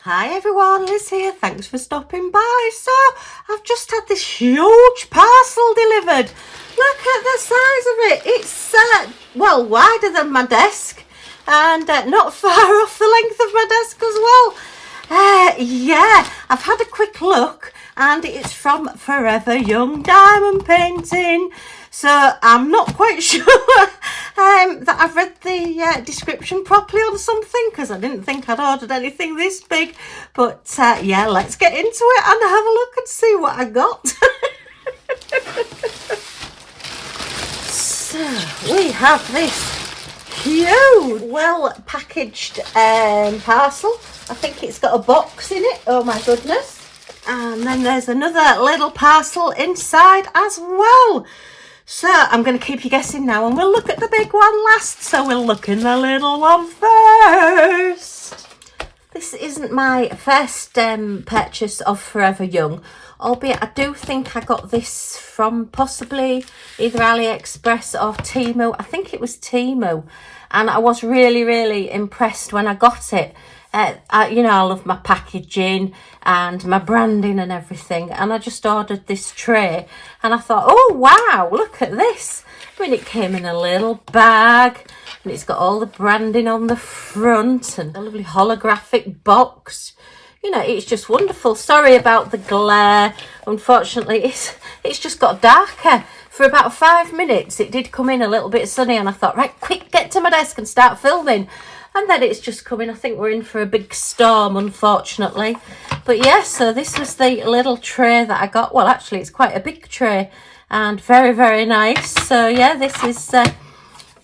Hi everyone, Liz here. Thanks for stopping by. So, I've just had this huge parcel delivered. Look at the size of it. It's, well, wider than my desk and not far off the length of my desk as well. Yeah, I've had a quick look and it's from ForeverYoung diamond painting. So I'm not quite sure that I've read the description properly on something, because I didn't think I'd ordered anything this big. But yeah, let's get into it and have a look and see what I got. So we have this huge, well packaged parcel. I think it's got a box in it. Oh my goodness. And then there's another little parcel inside as well. So I'm going to keep you guessing now and we'll look at the big one last. So we'll look in the little one first. This isn't my first purchase of ForeverYoung, albeit I do think I got this from possibly either AliExpress or Temu. I think it was Temu, and I was really impressed when I got it. You know, I love my packaging and my branding and everything, and I just ordered this tray and I thought, oh wow, look at this. I mean, it came in a little bag and it's got all the branding on the front and a lovely holographic box. You know, it's just wonderful. Sorry about the glare. Unfortunately, it's just got darker. For about 5 minutes it did come in a little bit sunny and I thought, right, quick, get to my desk and start filming. And then it's just coming. I think we're in for a big storm, unfortunately. But yeah, so this was the little tray that I got. Well, actually, it's quite a big tray and very nice. So yeah, this is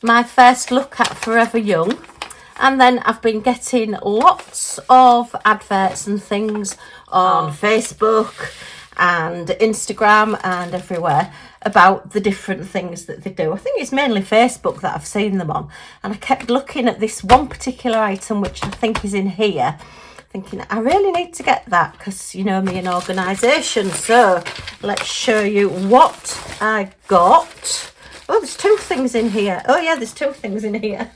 my first look at ForeverYoung. And then I've been getting lots of adverts and things on Facebook and Instagram and everywhere about the different things that they do. I think it's mainly Facebook that I've seen them on, and I kept looking at this one particular item which I think is in here, thinking I really need to get that because, you know, me and organisation. So let's show you what I got. Oh, there's two things in here. Oh yeah, there's two things in here.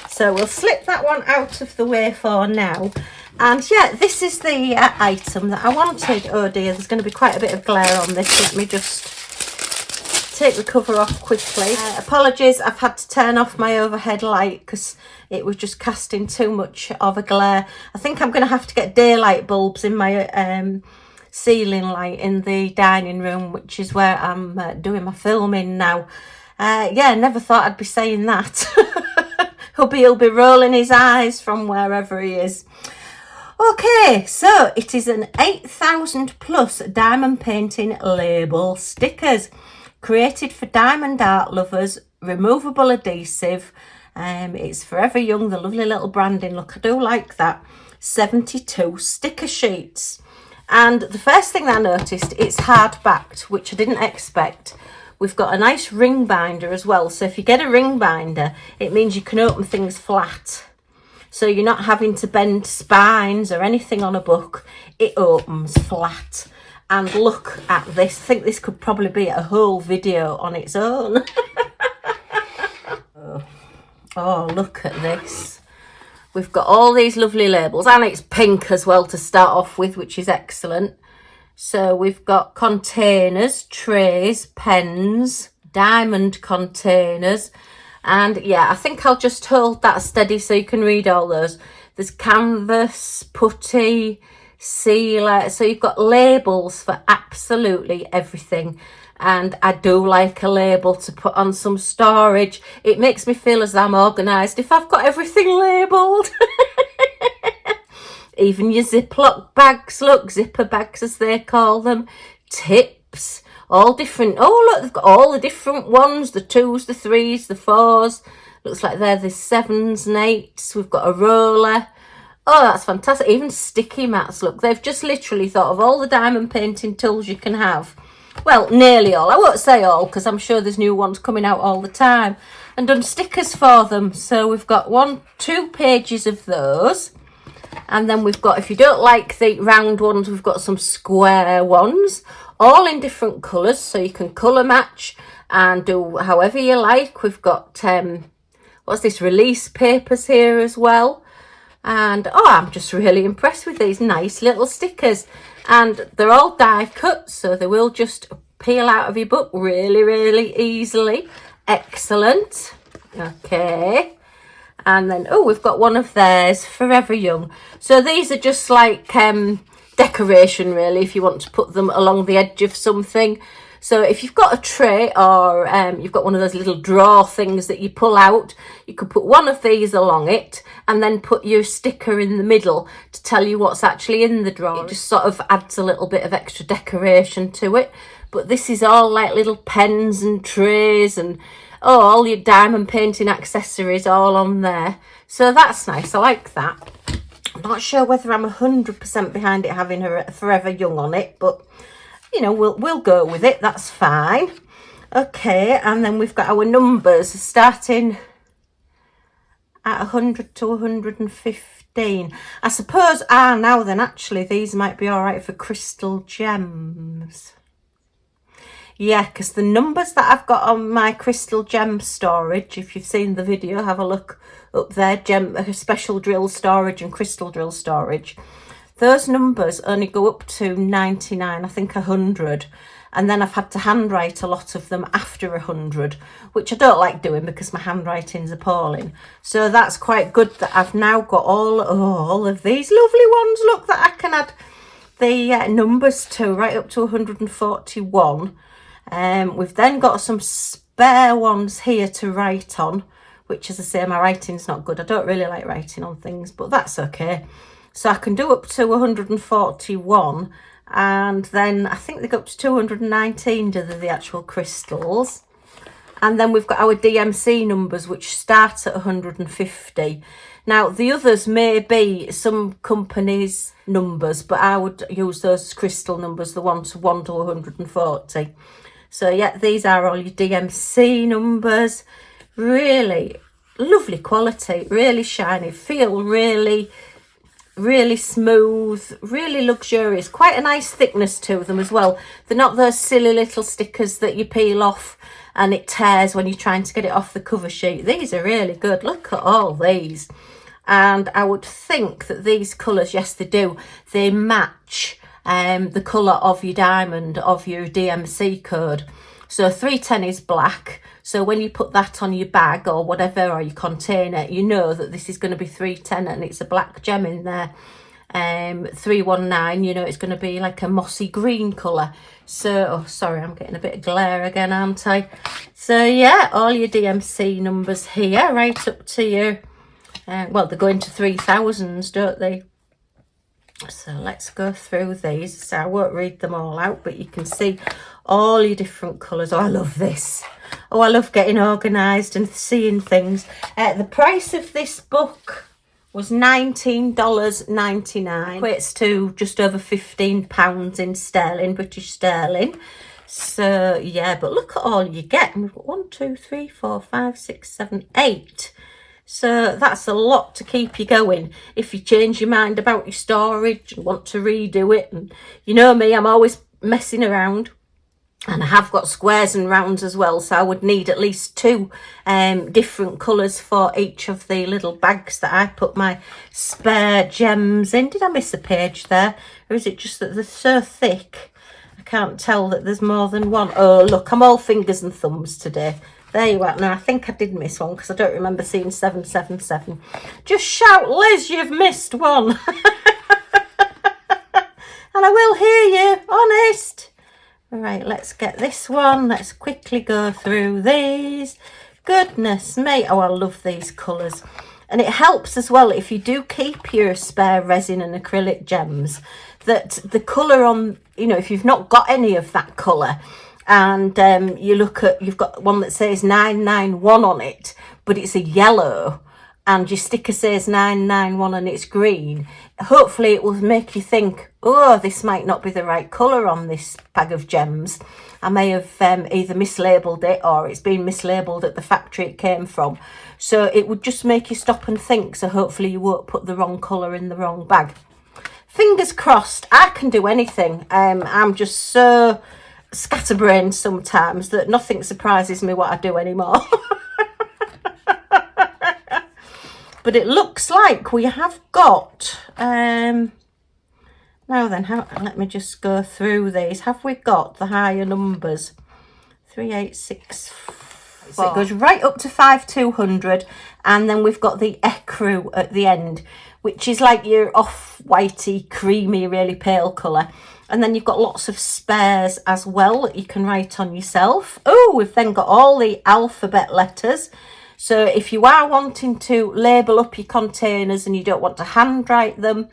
So we'll slip that one out of the way for now. And yeah, this is the item that I wanted. Oh dear, there's going to be quite a bit of glare on this. Let me just take the cover off quickly. Apologies, I've had to turn off my overhead light because it was just casting too much of a glare. I think I'm going to have to get daylight bulbs in my ceiling light in the dining room, which is where I'm doing my filming now. Yeah, never thought I'd be saying that. He'll be rolling his eyes from wherever he is. Okay, so it is an 8,000 plus diamond painting label stickers created for diamond art lovers, removable adhesive. It's ForeverYoung, the lovely little branding look. I do like that. 72 sticker sheets. And the first thing I noticed, it's hard backed, which I didn't expect. We've got a nice ring binder as well. So if you get a ring binder, it means you can open things flat. So you're not having to bend spines or anything on a book. It opens flat. And look at this. I think this could probably be a whole video on its own. Oh, look at this. We've got all these lovely labels. And it's pink as well to start off with, which is excellent. So we've got containers, trays, pens, diamond containers. And yeah, I think I'll just hold that steady so you can read all those. There's canvas, putty, sealer. So you've got labels for absolutely everything. And I do like a label to put on some storage. It makes me feel as I'm organised if I've got everything labelled. Even your Ziploc bags, look, zipper bags as they call them, tips. All different. Oh, look, they've got all the different ones. The 2s, the 3s, the 4s. Looks like they're the 7s and 8s. We've got a roller. Oh, that's fantastic. Even sticky mats. Look, they've just literally thought of all the diamond painting tools you can have. Well, nearly all. I won't say all because I'm sure there's new ones coming out all the time. And done stickers for them. So we've got 2 pages of those. And then we've got, if you don't like the round ones, we've got some square ones. All in different colours, so you can colour match and do however you like. We've got, what's this, release papers here as well. And oh, I'm just really impressed with these nice little stickers, and they're all die cut, so they will just peel out of your book really easily. Excellent. Okay, and then oh, we've got one of theirs, Forever Young. So these are just like decoration really, if you want to put them along the edge of something. So if you've got a tray, or you've got one of those little drawer things that you pull out, you could put one of these along it and then put your sticker in the middle to tell you what's actually in the drawer. It just sort of adds a little bit of extra decoration to it. But this is all like little pens and trays and oh, all your diamond painting accessories all on there. So that's nice. I like that. I'm not sure whether I'm 100% behind it having a Forever Young on it, but you know, we'll go with it. That's fine. Okay, and then we've got our numbers starting at 100 to 115. I suppose, now then, actually, these might be all right for crystal gems. Yeah, because the numbers that I've got on my crystal gem storage, if you've seen the video, have a look up there, special drill storage and crystal drill storage. Those numbers only go up to 99, I think 100. And then I've had to handwrite a lot of them after 100, which I don't like doing because my handwriting's appalling. So that's quite good that I've now got all of these lovely ones, look, that I can add the numbers to, right up to 141. We've then got some spare ones here to write on, which, as I say, my writing's not good. I don't really like writing on things, but that's okay. So I can do up to 141, and then I think they go up to 219, do the actual crystals. And then we've got our DMC numbers, which start at 150. Now, the others may be some companies' numbers, but I would use those crystal numbers, the 1 to 140. So yeah, these are all your DMC numbers. Really lovely quality, really shiny, feel really smooth, really luxurious, quite a nice thickness to them as well. They're not those silly little stickers that you peel off and it tears when you're trying to get it off the cover sheet. These are really good. Look at all these. And I would think that these colours, yes they do, they match the colour of your diamond, of your DMC code. So 310 is black. So when you put that on your bag or whatever, or your container, you know that this is going to be 310 and it's a black gem in there. 319, you know, it's going to be like a mossy green colour. So, oh, sorry, I'm getting a bit of glare again, aren't I? So yeah, all your DMC numbers here, right up to your, well, they go into 3000s, don't they? So let's go through these. So I won't read them all out, but you can see all your different colours. Oh, I love this. Oh, I love getting organised and seeing things. The price of this book was $19.99. Equates to just over £15 in sterling, British sterling. So, yeah, but look at all you get. We've got 1, 2, 3, 4, 5, 6, 7, 8. So that's a lot to keep you going if you change your mind about your storage and want to redo it. And you know me, I'm always messing around. And I have got squares and rounds as well, so I would need at least 2 different colours for each of the little bags that I put my spare gems in. Did I miss a page there? Or is it just that they're so thick? I can't tell that there's more than one. Oh, look, I'm all fingers and thumbs today. There you are. Now, I think I did miss one because I don't remember seeing 777. Just shout, Liz, you've missed one. And I will hear you, honest. Right, let's get this one. Let's quickly go through these. Goodness me. Oh, I love these colours. And it helps as well if you do keep your spare resin and acrylic gems, that the colour on, you know, if you've not got any of that colour and you look at, you've got one that says 991 on it, but it's a yellow, and your sticker says 991 and it's green, hopefully it will make you think, oh, this might not be the right colour on this bag of gems. I may have either mislabelled it or it's been mislabelled at the factory it came from. So it would just make you stop and think, so hopefully you won't put the wrong colour in the wrong bag. Fingers crossed, I can do anything. I'm just so scatterbrained sometimes that nothing surprises me what I do anymore. But it looks like we have got, now then, let me just go through these. Have we got the higher numbers? 3864. So it goes right up to 5200, and then we've got the ecru at the end, which is like your off-whitey, creamy, really pale colour. And then you've got lots of spares as well that you can write on yourself. Oh, we've then got all the alphabet letters. So if you are wanting to label up your containers and you don't want to handwrite them,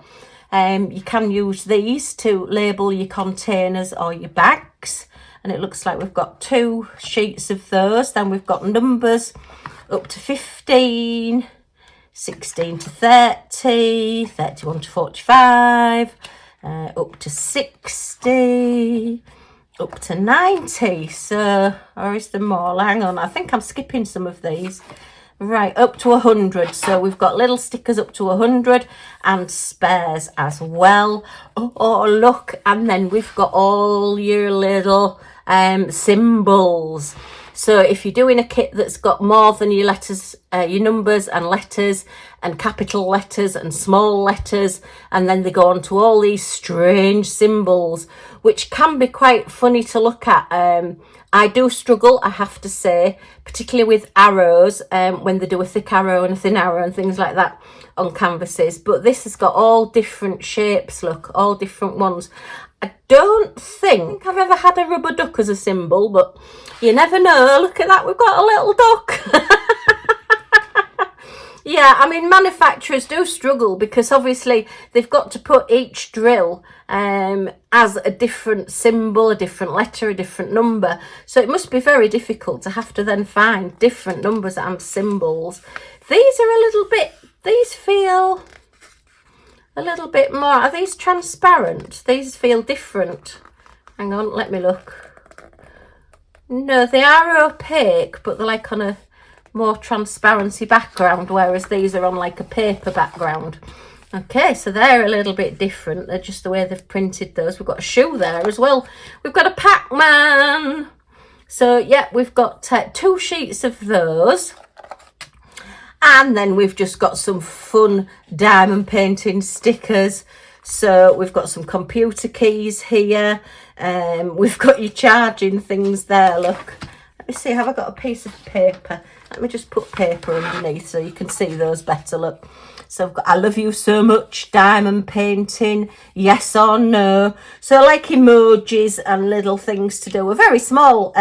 you can use these to label your containers or your bags. And it looks like we've got 2 sheets of those. Then we've got numbers up to 15, 16 to 30, 31 to 45, up to 60, up to 90. So, or is there more? Hang on, I think I'm skipping some of these. Right, up to 100. So we've got little stickers up to 100 and spares as well. Oh, look, and then we've got all your little symbols. So if you're doing a kit that's got more than your letters, your numbers and letters and capital letters and small letters, and then they go on to all these strange symbols, which can be quite funny to look at. I do struggle, I have to say, particularly with arrows, when they do a thick arrow and a thin arrow and things like that on canvases. But this has got all different shapes, look, all different ones. I don't think I've ever had a rubber duck as a symbol, but you never know. Look at that, we've got a little duck. Yeah, I mean, manufacturers do struggle because obviously they've got to put each drill as a different symbol, a different letter, a different number. So it must be very difficult to have to then find different numbers and symbols. These are a little bit, these feel a little bit more, are these transparent? These feel different. Hang on, let me look. No, they are opaque, but they're like on a more transparency background, whereas these are on like a paper background. Okay, so they're a little bit different. They're just the way they've printed those. We've got a shoe there as well. We've got a Pac-Man. So yeah, we've got 2 sheets of those. And then we've just got some fun diamond painting stickers. So we've got some computer keys here. We've got your charging things there, look. Let me see, have I got a piece of paper? Let me just put paper underneath so you can see those better, look. So I've got I love you so much, diamond painting, yes or no. So like emojis and little things to do. A very small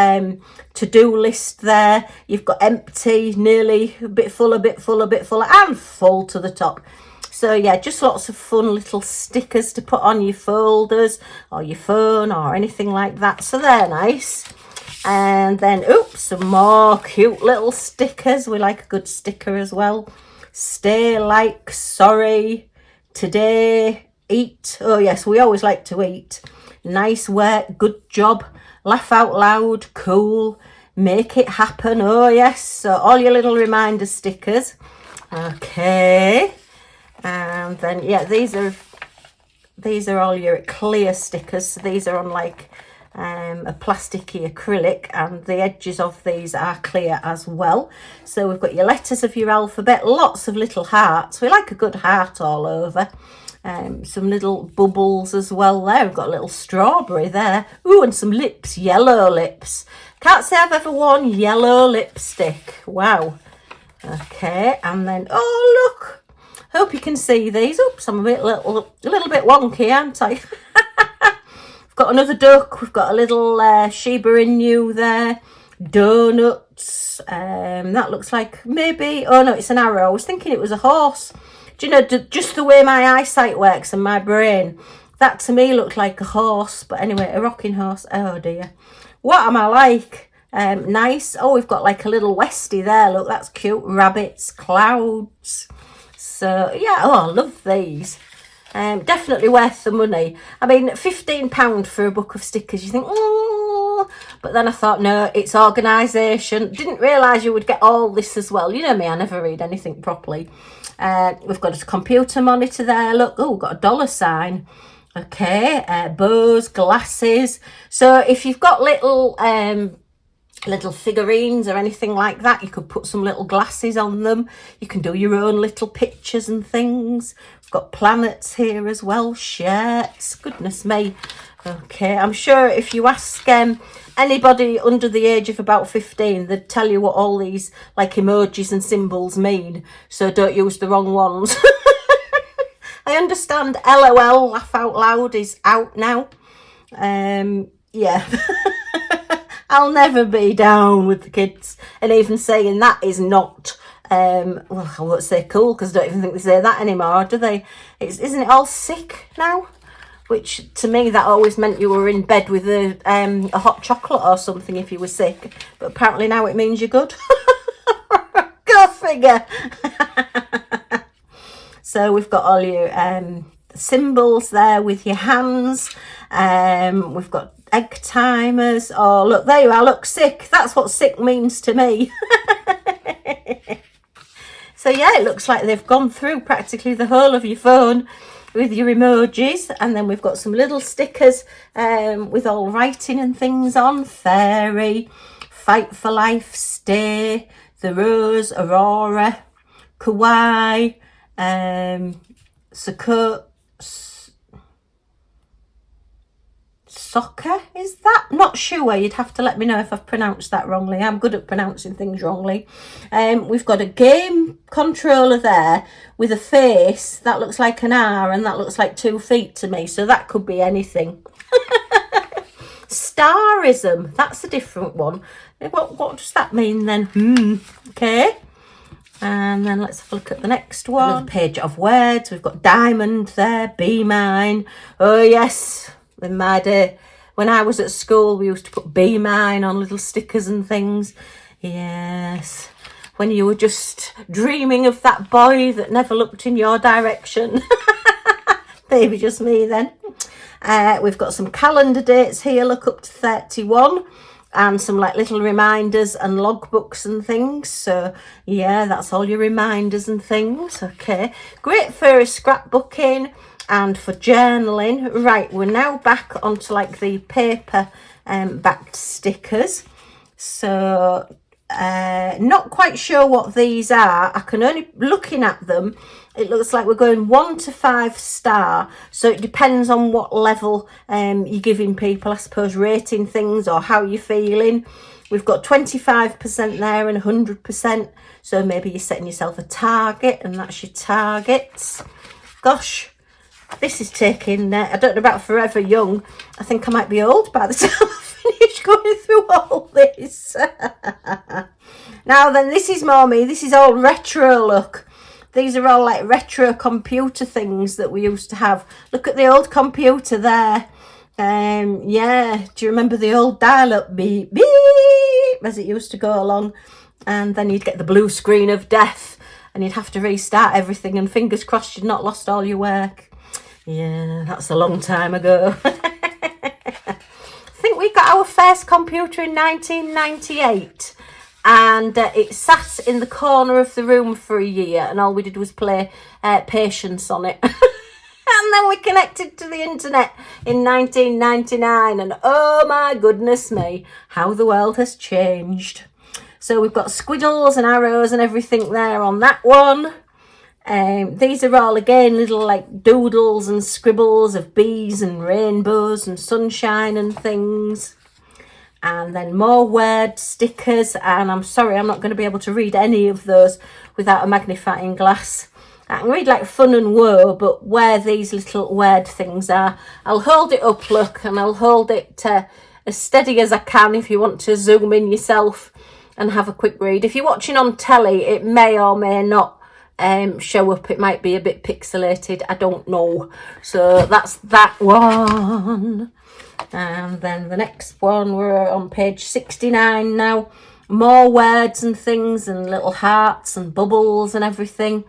to-do list there. You've got empty, nearly, a bit full, a bit full, a bit full, and full to the top. So yeah, just lots of fun little stickers to put on your folders or your phone or anything like that. So they're nice. And then, oops, some more cute little stickers. We like a good sticker as well. Stay, like, sorry, today, eat. Oh yes, we always like to eat. Nice work, good job, laugh out loud, cool, make it happen. Oh yes, so all your little reminder stickers. Okay, and then yeah, these are all your clear stickers. So these are on like a plasticky acrylic, and the edges of these are clear as well. So we've got your letters of your alphabet, lots of little hearts. We like a good heart all over. Some little bubbles as well there. We've got a little strawberry there. Ooh, and some lips, yellow lips. Can't say I've ever worn yellow lipstick. Wow. Okay, and then, oh look, hope you can see these. Oops, I'm a little bit wonky, aren't I? Got another duck. We've got a little Shiba Inu there. Donuts. That looks like maybe, oh no, it's an arrow. I was thinking it was a horse. Do you know, just the way my eyesight works and my brain, that to me looked like a horse. But anyway, a rocking horse. Oh dear. What am I like? Nice. Oh, we've got like a little Westie there. Look, that's cute. Rabbits, clouds. So yeah, oh, I love these. Definitely worth the money. I mean, £15 for a book of stickers, you think, oh, but then I thought, no, it's organisation. Didn't realise you would get all this as well. You know me, I never read anything properly. We've got a computer monitor there, look. Oh, we've got a dollar sign. Okay, bows, glasses. So if you've got little little figurines or anything like that. You could put some little glasses on them. You can do your own little pictures and things. We've got planets here as well, shirts, goodness me. Okay, I'm sure if you ask anybody under the age of about 15, they'd tell you what all these like emojis and symbols mean, so don't use the wrong ones. I understand LOL, laugh out loud, is out now. Yeah. I'll never be down with the kids, and even saying that is not well, I won't say cool, because I don't even think they say that anymore, do they? Isn't it all sick now? Which to me, that always meant you were in bed with a hot chocolate or something if you were sick, but apparently now it means you're good. Go figure. So we've got all your symbols there with your hands. We've got egg timers. Oh, look, there you are. Look, sick. That's what sick means to me. So yeah, it looks like they've gone through practically the whole of your phone with your emojis. And then we've got some little stickers with all writing and things on. Fairy, fight for life, stay, the rose, aurora, kawaii, soccer, is that? Not sure. You'd have to let me know if I've pronounced that wrongly. I'm good at pronouncing things wrongly. We've got a game controller there with a face that looks like an R, and that looks like 2 feet to me, so that could be anything. Starism, that's a different one. What does that mean then? Okay. And then let's have a look at the next one. Another page of words. We've got diamond there, be mine. Oh yes, in my day, when I was at school, we used to put be mine on little stickers and things. Yes, when you were just dreaming of that boy that never looked in your direction. Maybe just me then. We've got some calendar dates here, look, up to 31. And some like little reminders and logbooks and things. So yeah, that's all your reminders and things. Okay, great for scrapbooking and for journaling. Right, we're now back onto like the paper backed stickers. So not quite sure what these are. I can only, looking at them, it looks like we're going 1 to 5 star. So it depends on what level you're giving people, I suppose, rating things or how you're feeling. We've got 25% there and 100%. So maybe you're setting yourself a target, and that's your targets. Gosh, this is taking, I don't know about Forever Young. I think I might be old by the time I finish going through all this. Now then, this is more me. This is all retro look. These are all like retro computer things that we used to have. Look at the old computer there. Yeah, do you remember the old dial-up beep, beep, as it used to go along? And then you'd get the blue screen of death and you'd have to restart everything, and fingers crossed you'd not lost all your work. Yeah, that's a long time ago. I think we got our first computer in 1998. And it sat in the corner of the room for a year, and all we did was play Patience on it. And then we connected to the internet in 1999, and oh my goodness me, how the world has changed. So we've got squiggles and arrows and everything there on that one. These are all, again, little like doodles and scribbles of bees and rainbows and sunshine and things. And then more word stickers, and I'm sorry, I'm not going to be able to read any of those without a magnifying glass. I can read like fun and woe, but where these little word things are, I'll hold it up, look, and I'll hold it as steady as I can if you want to zoom in yourself and have a quick read. If you're watching on telly, it may or may not show up. It might be a bit pixelated, I don't know. So that's that one. And then the next one, we're on page 69 now. More words and things and little hearts and bubbles and everything.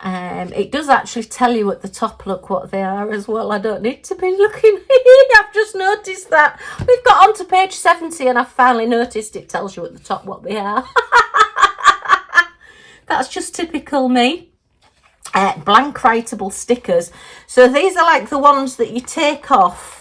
It does actually tell you at the top, look, what they are as well. I don't need to be looking. I've just noticed that. We've got on to page 70 and I've finally noticed it tells you at the top what they are. That's just typical me. Blank writable stickers. So these are like the ones that you take off.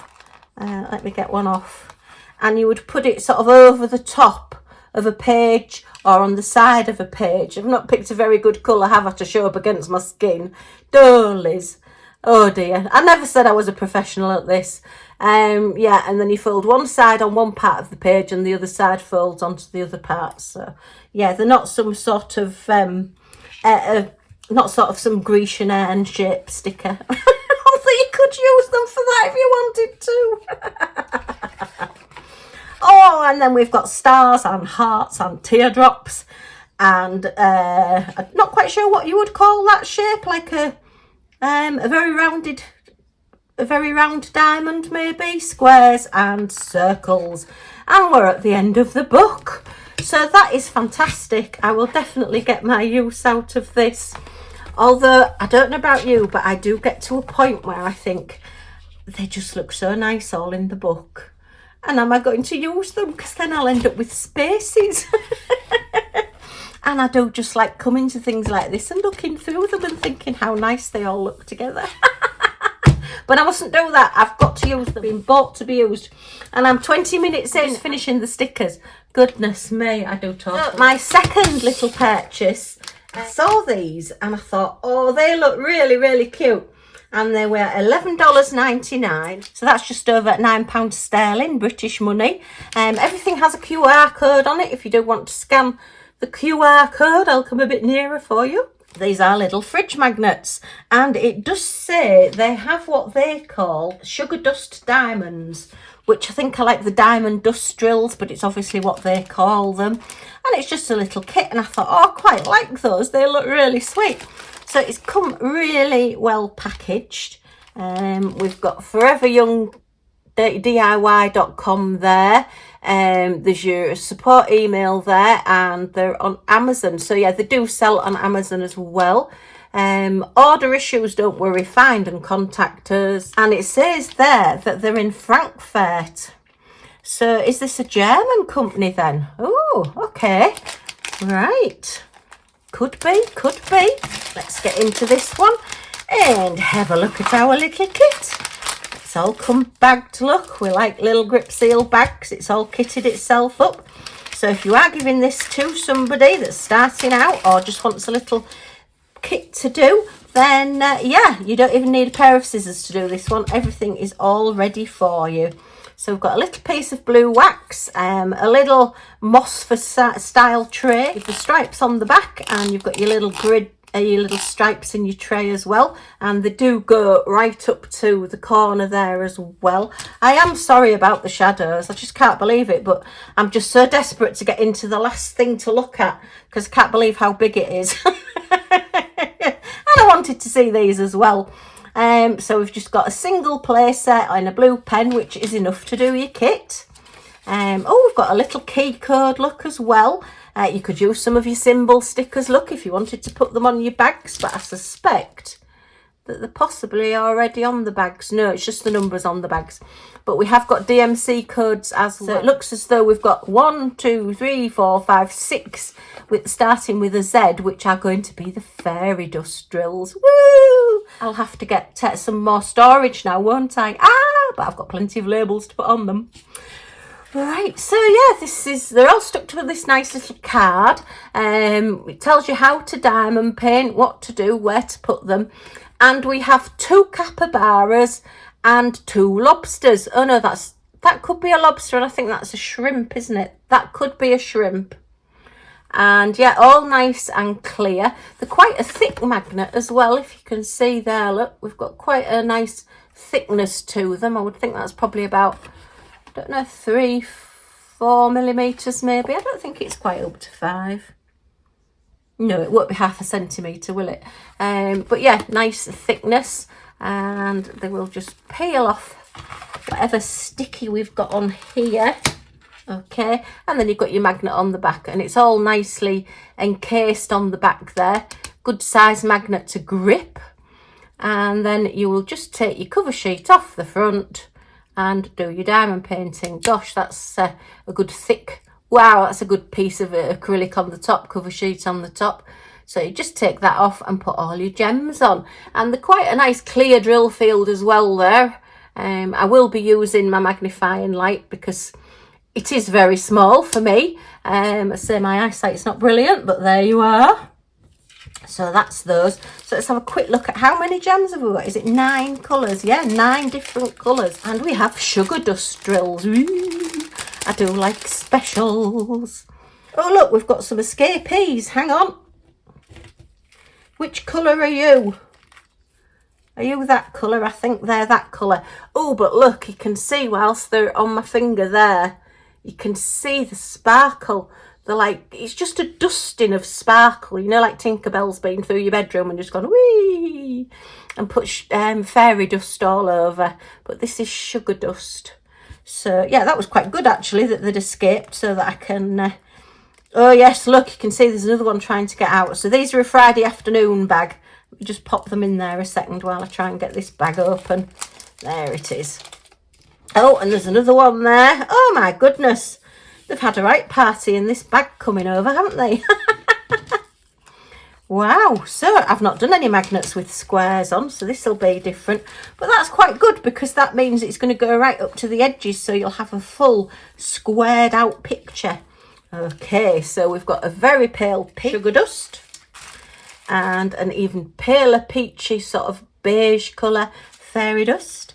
Let me get one off. And you would put it sort of over the top of a page or on the side of a page. I've not picked a very good colour, have I, to show up against my skin? Duh, Liz. Oh dear, I never said I was a professional at this. Yeah, and then you fold one side on one part of the page and the other side folds onto the other part. So yeah, they're not some sort of not sort of some Grecian urn shape sticker. Although you could use them for that if you wanted to. Oh, and then we've got stars and hearts and teardrops, and I'm not quite sure what you would call that shape, like a very round diamond, maybe, squares and circles. And we're at the end of the book, so that is fantastic. I will definitely get my use out of this, although I don't know about you, but I do get to a point where I think they just look so nice all in the book, and am I going to use them? Because then I'll end up with spaces. And I do just like coming to things like this and looking through them and thinking how nice they all look together. But I mustn't do that. I've got to use them. Been bought to be used. And I'm 20 minutes in finishing the stickers. Goodness me, I do talk. So my second little purchase, I saw these and I thought, oh, they look really, really cute. And they were $11.99. So that's just over £9 sterling, British money. Everything has a QR code on it. If you do want to scan the QR code, I'll come a bit nearer for you. These are little fridge magnets, and it does say they have what they call sugar dust diamonds, which I think are like the diamond dust drills, but it's obviously what they call them. And it's just a little kit, and I thought, oh, I quite like those. They look really sweet. So it's come really well packaged. We've got ForeverYoung DIY.com there. There's your support email there, and they're on Amazon. So yeah, they do sell on Amazon as well. Order issues, don't worry, find and contact us. And it says there that they're in Frankfurt. So is this a German company then? Oh, okay, right, could be. Let's get into this one and have a look at our little kit. It's all come bagged, look. We like little grip seal bags. It's all kitted itself up. So if you are giving this to somebody that's starting out or just wants a little kit to do, then yeah, you don't even need a pair of scissors to do this one. Everything is all ready for you. So we've got a little piece of blue wax, a little moss for style tray with the stripes on the back, and you've got your little grid, your little stripes in your tray as well, and they do go right up to the corner there as well. I am sorry about the shadows, I just can't believe it, but I'm just so desperate to get into the last thing to look at because I can't believe how big it is. And I wanted to see these as well. So we've just got a single play set and a blue pen, which is enough to do your kit. Oh, we've got a little key code look as well. You could use some of your symbol stickers, look, if you wanted to put them on your bags, but I suspect that they're possibly already on the bags. No, it's just the numbers on the bags. But we have got DMC codes as well. So it looks as though we've got 1, 2, 3, 4, 5, 6, starting with a Z, which are going to be the fairy dust drills. Woo! I'll have to get some more storage now, won't I? But I've got plenty of labels to put on them. Right, so yeah, they're all stuck to this nice little card. It tells you how to diamond paint, what to do, where to put them. And we have 2 capybaras and 2 lobsters. Oh no, that could be a lobster, and I think that's a shrimp, isn't it? That could be a shrimp. And yeah, all nice and clear. They're quite a thick magnet as well, if you can see there. Look, we've got quite a nice thickness to them. I would think that's probably about, I don't know, 3-4 millimeters maybe. I don't think it's quite up to 5. No, it won't be half a centimetre, will it? But yeah, nice thickness, and they will just peel off whatever sticky we've got on here. Okay, and then you've got your magnet on the back, and it's all nicely encased on the back there. Good size magnet to grip. And then you will just take your cover sheet off the front and do your diamond painting. Gosh, that's a good thick, wow, that's a good piece of acrylic on the top, cover sheet on the top. So you just take that off and put all your gems on. And they're quite a nice clear drill field as well there. I will be using my magnifying light because it is very small for me. I say my eyesight's not brilliant, but there you are. So that's those. So let's have a quick look at how many gems have we got. Is it 9 colours? Yeah, 9 different colours. And we have sugar dust drills. Ooh, I do like specials. Oh look, we've got some escapees. Hang on. Which colour are you? Are you that colour? I think they're that colour. Oh, but look, you can see whilst they're on my finger there, you can see the sparkle. They're like, it's just a dusting of sparkle, you know, like Tinkerbell's been through your bedroom and just gone wee and put fairy dust all over. But this is sugar dust. So yeah, that was quite good actually that they'd escaped, so that I can oh yes, look, you can see there's another one trying to get out. So these are a Friday afternoon bag. We just pop them in there a second while I try and get this bag open. There it is. Oh, and there's another one there. Oh my goodness. They've had a right party in this bag coming over, haven't they? Wow, so I've not done any magnets with squares on, so this will be different. But that's quite good because that means it's going to go right up to the edges, so you'll have a full squared out picture. Okay, so we've got a very pale pink sugar dust and an even paler peachy sort of beige colour fairy dust.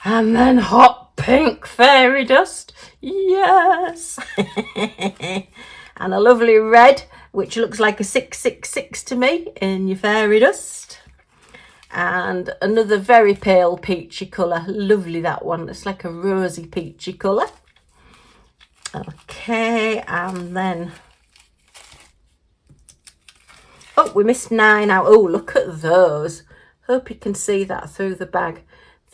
And then hot pink fairy dust. Yes. And a lovely red, which looks like a 666 to me in your fairy dust. And another very pale peachy colour. Lovely, that one. It's like a rosy peachy colour. Okay, and then... oh, we missed 9 out. Oh, look at those. Hope you can see that through the bag.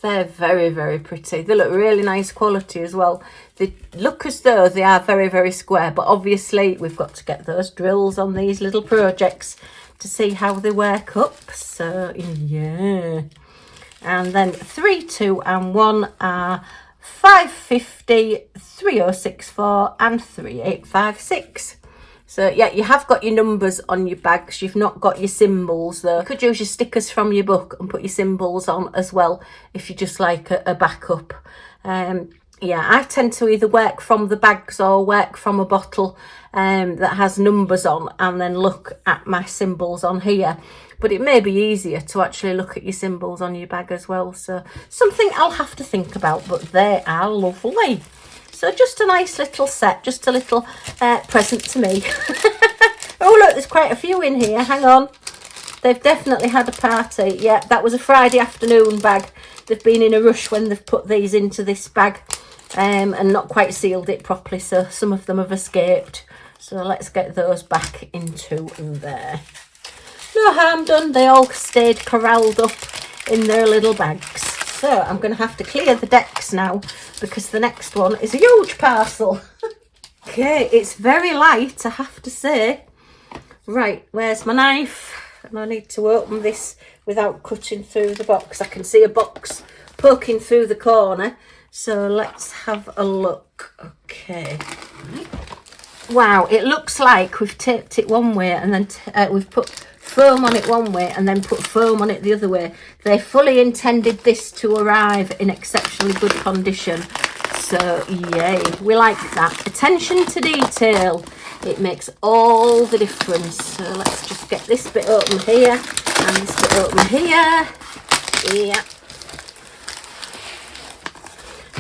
They're very, very pretty. They look really nice quality as well. They look as though they are very, very square, but obviously we've got to get those drills on these little projects to see how they work up. So, yeah. And then 3, 2 and 1 are 550, 3064 and 3856. So yeah, you have got your numbers on your bags. You've not got your symbols though. You could use your stickers from your book and put your symbols on as well if you just like a backup. Yeah, I tend to either work from the bags or work from a bottle that has numbers on and then look at my symbols on here. But it may be easier to actually look at your symbols on your bag as well. So something I'll have to think about, but they are lovely. So just a nice little set, just a little present to me. Oh look, there's quite a few in here, hang on. They've definitely had a party. Yeah, that was a Friday afternoon bag. They've been in a rush when they've put these into this bag and not quite sealed it properly, so some of them have escaped. So let's get those back into there. No harm done, they all stayed corralled up in their little bags. So I'm going to have to clear the decks now because the next one is a huge parcel. Okay, it's very light, I have to say. Right, where's my knife? And I need to open this without cutting through the box. I can see a box poking through the corner. So let's have a look. Okay. Wow, it looks like we've taped it one way and then we've put foam on it one way and then put foam on it the other way. They fully intended this to arrive in exceptionally good condition. So yay, we like that. Attention to detail. It makes all the difference. So let's just get this bit open here and this bit open here. Yeah.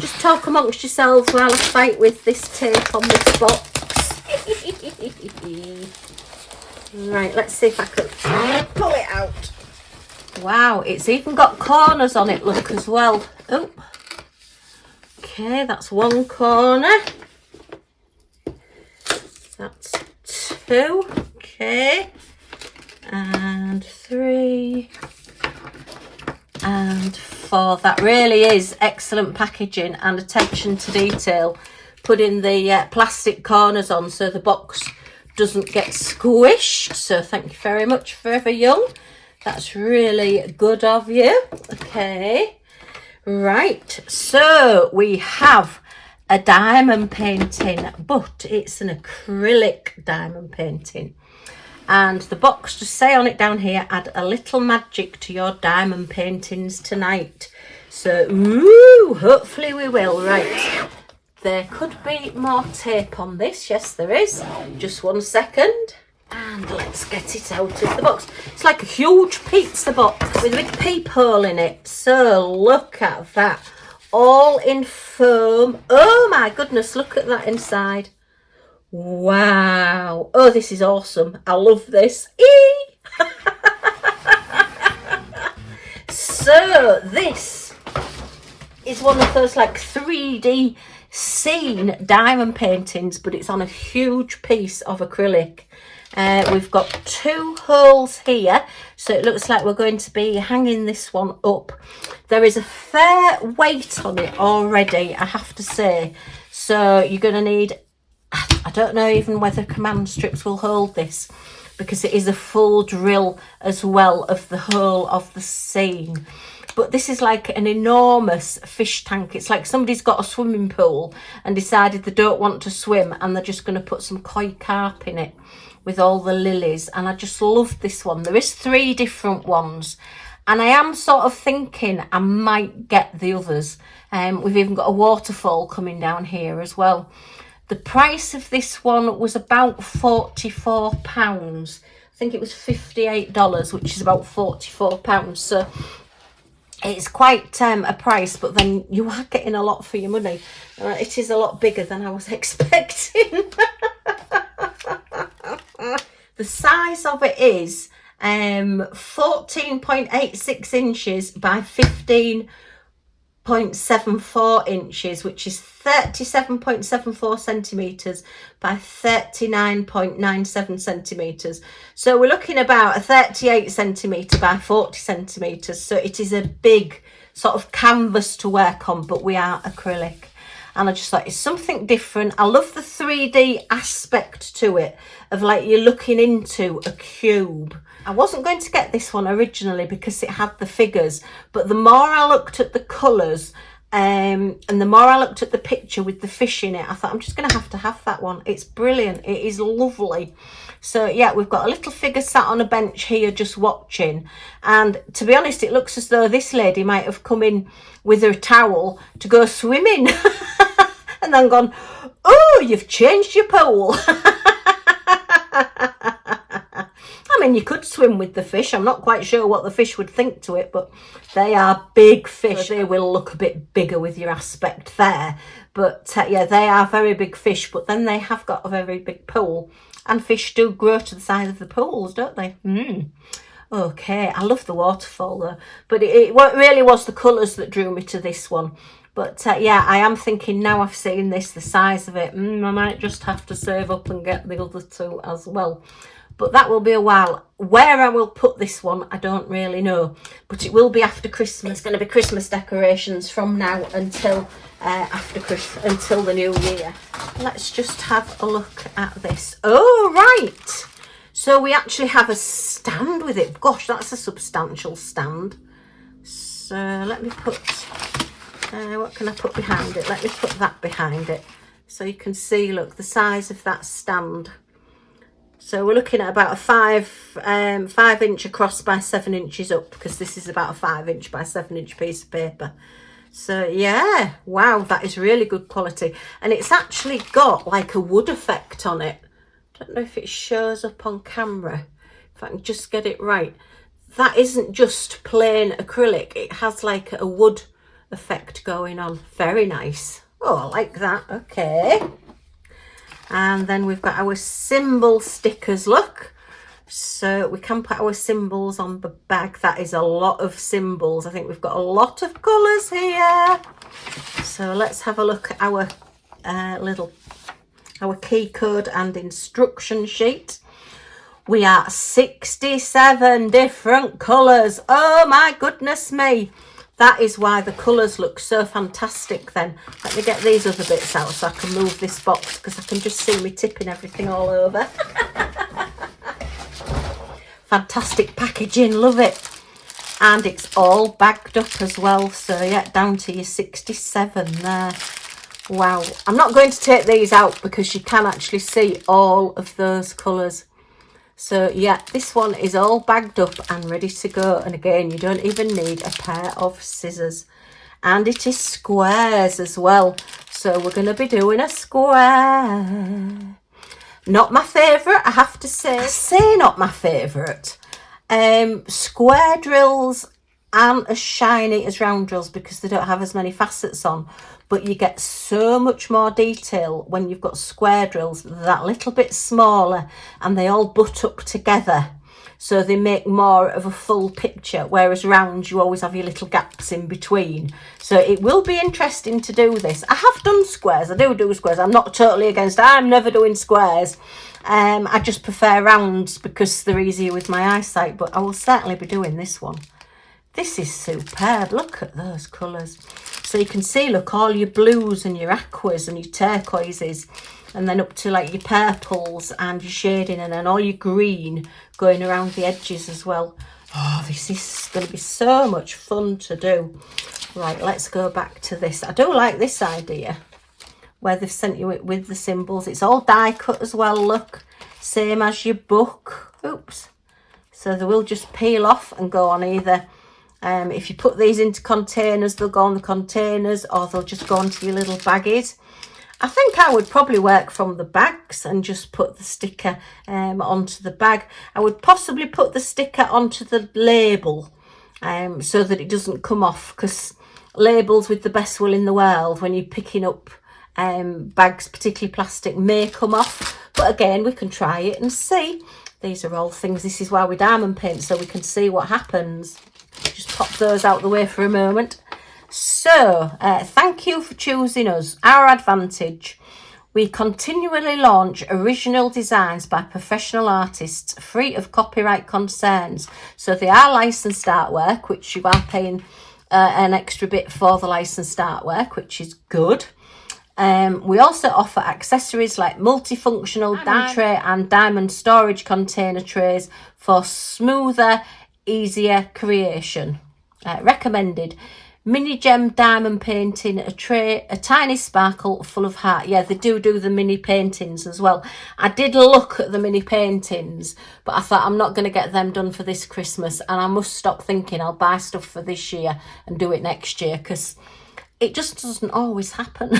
Just talk amongst yourselves while I fight with this tape on this box. Right, let's see if I can pull it out. Wow, it's even got corners on it, look, as well. Oh. Okay, that's one corner. That's 2. Okay. And 3. And 4. That really is excellent packaging and attention to detail. Putting the plastic corners on so the box doesn't get squished. So thank you very much, ForeverYoung. That's really good of you. Okay. Right, so we have a diamond painting, but it's an acrylic diamond painting. And the box just say on it down here, add a little magic to your diamond paintings tonight. So, ooh, hopefully we will. Right, there could be more tape on this. Yes, there is. Just 1 second. And let's get it out of the box. It's like a huge pizza box with a big peephole in it. So look at that. All in foam. Oh my goodness, look at that inside. Wow. Oh, this is awesome. I love this. So this is one of those like 3D scene diamond paintings, but it's on a huge piece of acrylic. We've got 2 holes here, so it looks like we're going to be hanging this one up. There is a fair weight on it already, I have to say, so you're going to need, I don't know even whether command strips will hold this, because it is a full drill as well of the whole of the scene. But this is like an enormous fish tank. It's like somebody's got a swimming pool and decided they don't want to swim, and they're just going to put some koi carp in it with all the lilies. And I just love this one. There is 3 different ones, and I am sort of thinking I might get the others. We've even got a waterfall coming down here as well. The price of this one was about £44. I think it was $58, which is about £44. So it's quite a price, but then you are getting a lot for your money. It is a lot bigger than I was expecting. The size of it is 14.86 inches by 15.74 inches, which is 37.74 centimetres by 39.97 centimetres. So we're looking about a 38 centimetre by 40 centimetres. So it is a big sort of canvas to work on, but we are acrylic. And I just thought it's something different. I love the 3D aspect to it, of like you're looking into a cube. I wasn't going to get this one originally because it had the figures, but the more I looked at the colours and the more I looked at the picture with the fish in it, I thought I'm just going to have that one. It's brilliant. It is lovely. So yeah, we've got a little figure sat on a bench here just watching, and to be honest, it looks as though this lady might have come in with her towel to go swimming and then gone, oh, you've changed your pool. I mean, you could swim with the fish. I'm not quite sure what the fish would think to it, but they are big fish. They will look a bit bigger with your aspect there. But yeah, they are very big fish, but then they have got a very big pool. And fish do grow to the side of the pools, don't they? Okay, I love the waterfall though. But it really was the colours that drew me to this one. But yeah, I am thinking now I've seen this, the size of it, I might just have to save up and get the other 2 as well. But that will be a while. Where I will put this one, I don't really know. But it will be after Christmas. It's going to be Christmas decorations from now until after Christmas, until the new year. Let's just have a look at this. Oh, right. So we actually have a stand with it. Gosh, that's a substantial stand. So let me put, what can I put behind it? Let me put that behind it. So you can see, look, the size of that stand. So we're looking at about a 5 inch across by 7 inches up, because this is about a 5 inch by 7 inch piece of paper. So yeah, wow, that is really good quality. And it's actually got like a wood effect on it. Don't know if it shows up on camera, if I can just get it right. That isn't just plain acrylic, it has like a wood effect going on. Very nice. Oh, I like that. Okay. And then we've got our symbol stickers, look. So we can put our symbols on the bag. That is a lot of symbols. I think we've got a lot of colours here. So let's have a look at our our key code and instruction sheet. We are 67 different colours. Oh my goodness me. That is why the colours look so fantastic then. Let me get these other bits out so I can move this box, because I can just see me tipping everything all over. Fantastic packaging, love it. And it's all bagged up as well. So yeah, down to your 67 there. Wow. I'm not going to take these out because you can actually see all of those colours. So yeah, this one is all bagged up and ready to go. And again, you don't even need a pair of scissors. and it is squares as well. So we're going to be doing a square. Not my favourite, I have to say. I say not my favourite. Square drills aren't as shiny as round drills because they don't have as many facets on, but you get so much more detail when you've got square drills that little bit smaller, and they all butt up together, so they make more of a full picture, whereas round you always have your little gaps in between. So it will be interesting to do this. I have done squares, I do squares, I'm not totally against, I'm never doing squares. I just prefer rounds because they're easier with my eyesight, but I will certainly be doing this one. This is superb. Look at those colours. So you can see, look, all your blues and your aquas and your turquoises, and then up to like your purples and your shading, and then all your green going around the edges as well. Oh, this is going to be so much fun to do. Right, let's go back to this. I do like this idea where they've sent you it with the symbols. It's all die cut as well, look. Same as your book. Oops. So they will just peel off and go on either. If you put these into containers, they'll go on the containers, or they'll just go onto your little baggies. I think I would probably work from the bags and just put the sticker onto the bag. I would possibly put the sticker onto the label so that it doesn't come off, because labels, with the best will in the world, when you're picking up bags, particularly plastic, may come off. But again, we can try it and see. These are all things, this is why we diamond paint, so we can see what happens. Just pop those out the way for a moment. So thank you for choosing us. Our advantage: we continually launch original designs by professional artists free of copyright concerns. So they are licensed artwork, which you are paying an extra bit for the licensed artwork, which is good. We also offer accessories like multifunctional diamond tray and diamond storage container trays for smoother, easier creation. Recommended: mini gem diamond painting, a tray, a tiny sparkle full of heart. Yeah, they do the mini paintings as well. I did look at the mini paintings, but I thought I'm not going to get them done for this Christmas, and I must stop thinking I'll buy stuff for this year and do it next year, because it just doesn't always happen.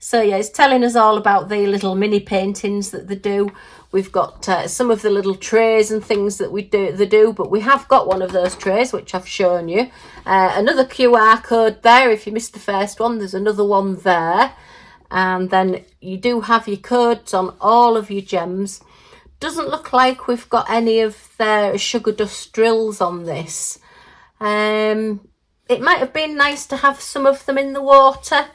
So yeah, it's telling us all about the little mini paintings that they do. We've got some of the little trays and things that they do, but we have got one of those trays, which I've shown you. Another QR code there. If you missed the first one, there's another one there. And then you do have your codes on all of your gems. Doesn't look like we've got any of their sugar dust drills on this. It might have been nice to have some of them in the water,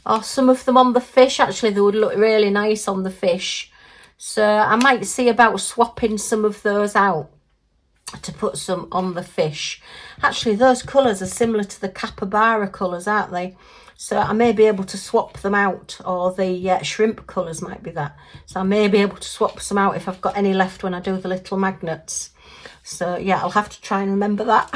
or some of them on the fish. Actually, they would look really nice on the fish. So I might see about swapping some of those out to put some on the fish. Actually, those colours are similar to the capybara colours, aren't they? So I may be able to swap them out, or the shrimp colours might be that. So I may be able to swap some out if I've got any left when I do the little magnets. So yeah, I'll have to try and remember that.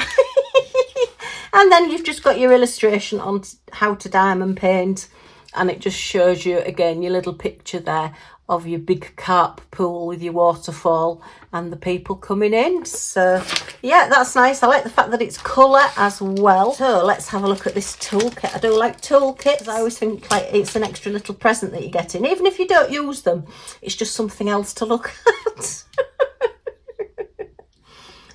And then you've just got your illustration on how to diamond paint, and it just shows you again your little picture there of your big carp pool with your waterfall and the people coming in. So yeah, that's nice. I like the fact that it's colour as well. So let's have a look at this toolkit. I do like toolkits. I always think like it's an extra little present that you get in, even if you don't use them. It's just something else to look at.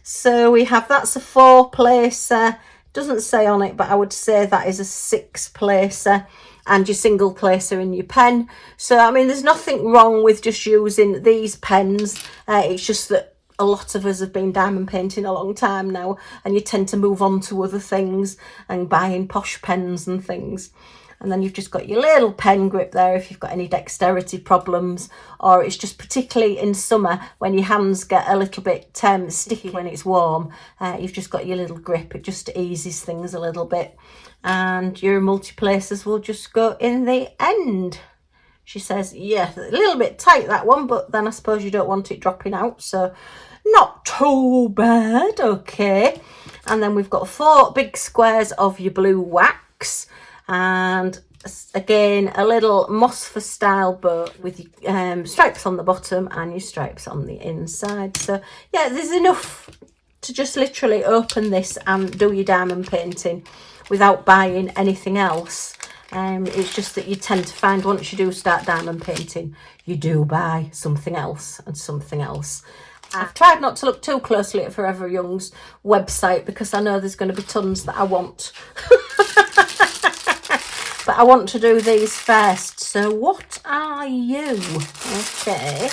So we have, that's a 4-placer. Doesn't say on it, but I would say that is a 6-placer, and your single placer in your pen. So I mean, there's nothing wrong with just using these pens. It's just that a lot of us have been diamond painting a long time now, and you tend to move on to other things and buying posh pens and things. And then you've just got your little pen grip there if you've got any dexterity problems, or it's just particularly in summer when your hands get a little bit sticky when it's warm. You've just got your little grip. It just eases things a little bit. And your multi-placers will just go in the end. She says, yeah, a little bit tight, that one, but then I suppose you don't want it dropping out, so not too bad. Okay. And then we've got 4 big squares of your blue wax, and again a little Mosfet style boat with your stripes on the bottom and your stripes on the inside. So yeah, there's enough to just literally open this and do your diamond painting without buying anything else. It's just that you tend to find once you do start diamond painting, you do buy something else and something else. I've tried not to look too closely at ForeverYoung's website because I know there's going to be tons that I want. But I want to do these first. So what are you? Okay.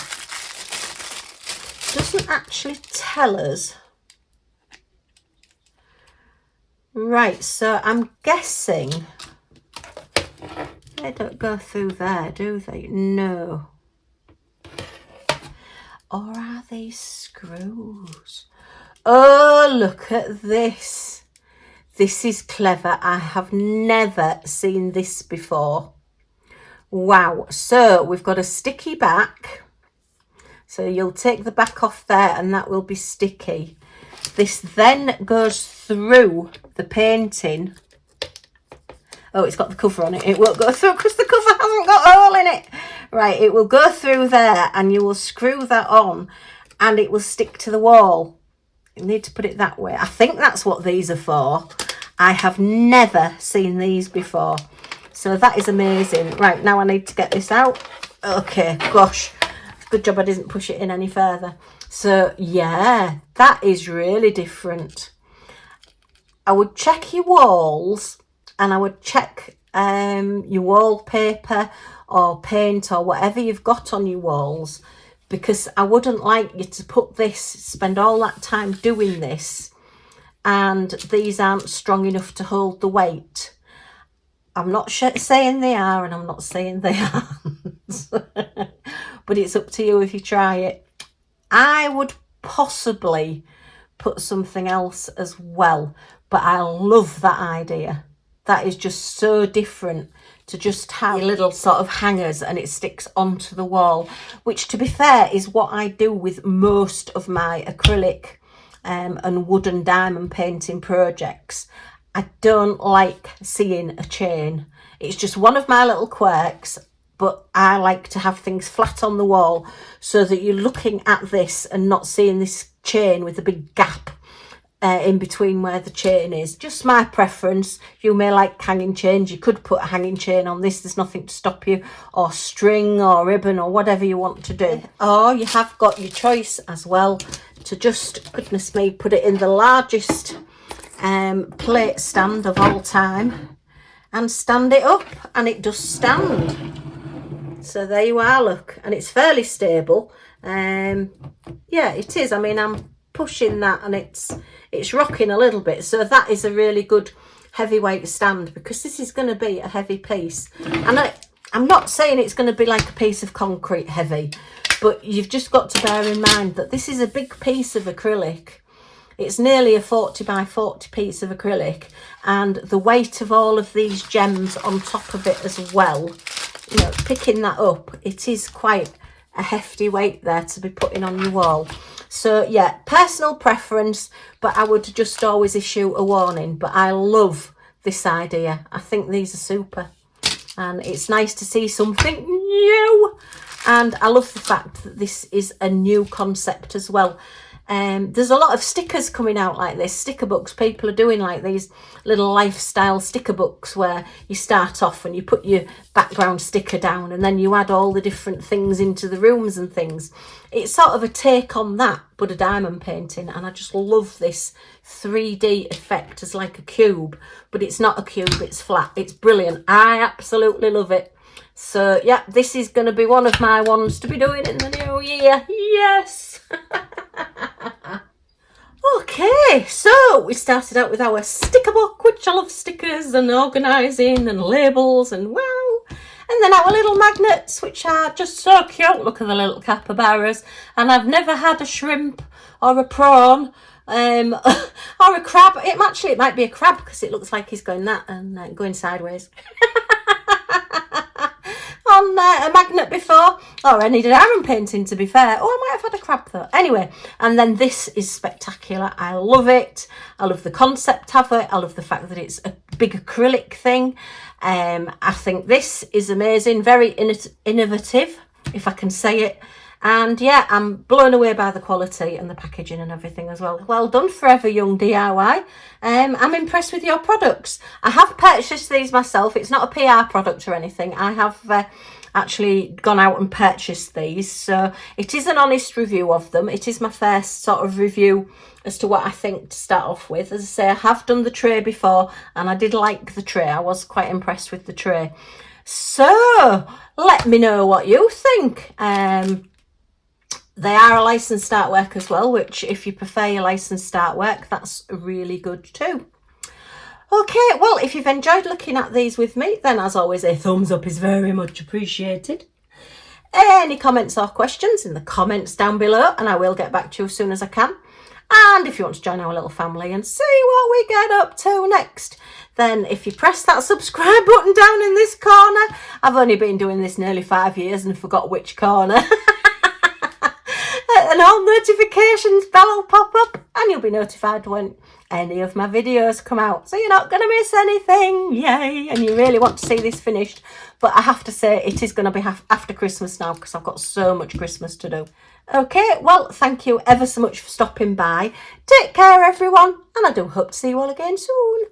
Doesn't actually tell us. Right, so I'm guessing they don't go through there, do they? No. Or are these screws? Oh, look at this. This is clever. I have never seen this before. Wow. So we've got a sticky back. So you'll take the back off there and that will be sticky. This then goes through the painting. Oh, it's got the cover on it. It won't go through because the cover hasn't got a hole in it. Right, it will go through there and you will screw that on and it will stick to the wall. You need to put it that way. I think that's what these are for. I have never seen these before. So that is amazing. Right, now I need to get this out. Okay, gosh. Good job I didn't push it in any further. So, yeah, that is really different. I would check your walls and I would check your wallpaper or paint or whatever you've got on your walls, because I wouldn't like you to put this, spend all that time doing this, and these aren't strong enough to hold the weight. I'm not saying they are, and I'm not saying they aren't. But it's up to you if you try it. I would possibly put something else as well, but I love that idea. That is just so different to just have little sort of hangers and it sticks onto the wall, which, to be fair, is what I do with most of my acrylic and wooden diamond painting projects. I don't like seeing a chain. It's just one of my little quirks, but I like to have things flat on the wall so that you're looking at this and not seeing this chain with a big gap in between where the chain is. Just my preference. You may like hanging chains. You could put a hanging chain on this. There's nothing to stop you. Or string or ribbon or whatever you want to do. Or you have got your choice as well to just, goodness me, put it in the largest plate stand of all time and stand it up, and it does stand. So there you are, look. And it's fairly stable. Yeah, it is. I mean, I'm pushing that and it's rocking a little bit, so that is a really good heavyweight stand, because this is going to be a heavy piece. And I'm not saying it's going to be like a piece of concrete heavy, but you've just got to bear in mind that this is a big piece of acrylic. It's nearly a 40 by 40 piece of acrylic, and the weight of all of these gems on top of it as well, you know, picking that up, it is quite a hefty weight there to be putting on your wall. So yeah, personal preference, but I would just always issue a warning. But I love this idea. I think these are super, and it's nice to see something new. And I love the fact that this is a new concept as well. There's a lot of stickers coming out like this, sticker books. People are doing like these little lifestyle sticker books where you start off and you put your background sticker down and then you add all the different things into the rooms and things. It's sort of a take on that, but a diamond painting. And I just love this 3D effect as like a cube, but it's not a cube, it's flat. It's brilliant. I absolutely love it. So yeah, this is going to be one of my ones to be doing in the new year. Yes. Okay, so we started out with our sticker book, which I love stickers and organising and labels and wow. And then our little magnets, which are just so cute. Look at the little capybaras. And I've never had a shrimp or a prawn or a crab. It might be a crab because it looks like he's going that and going sideways. On a magnet before, or any diamond painting, to be fair. Oh, I might have had a crab though. Anyway, and then this is spectacular. I love it. I love the concept of it. I love the fact that it's a big acrylic thing. I think this is amazing, very innovative, if I can say it. And yeah, I'm blown away by the quality and the packaging and everything as well. Well done, Forever Young DIY. I'm impressed with your products. I have purchased these myself. It's not a PR product or anything. I have actually gone out and purchased these. So it is an honest review of them. It is my first sort of review as to what I think to start off with. As I say, I have done the tray before and I did like the tray. I was quite impressed with the tray. So let me know what you think. They are a licensed artwork as well, which if you prefer your licensed artwork, that's really good too. Okay, well, if you've enjoyed looking at these with me, then as always, a thumbs up is very much appreciated. Any comments or questions in the comments down below, and I will get back to you as soon as I can. And if you want to join our little family and see what we get up to next, then if you press that subscribe button down in this corner, I've only been doing this nearly 5 years and forgot which corner. And all notifications bell will pop up and you'll be notified when any of my videos come out, so you're not going to miss anything. Yay! And you really want to see this finished, but I have to say it is going to be after Christmas now because I've got so much Christmas to do. Okay, well, thank you ever so much for stopping by. Take care, everyone, and I do hope to see you all again soon.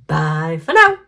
Bye for now.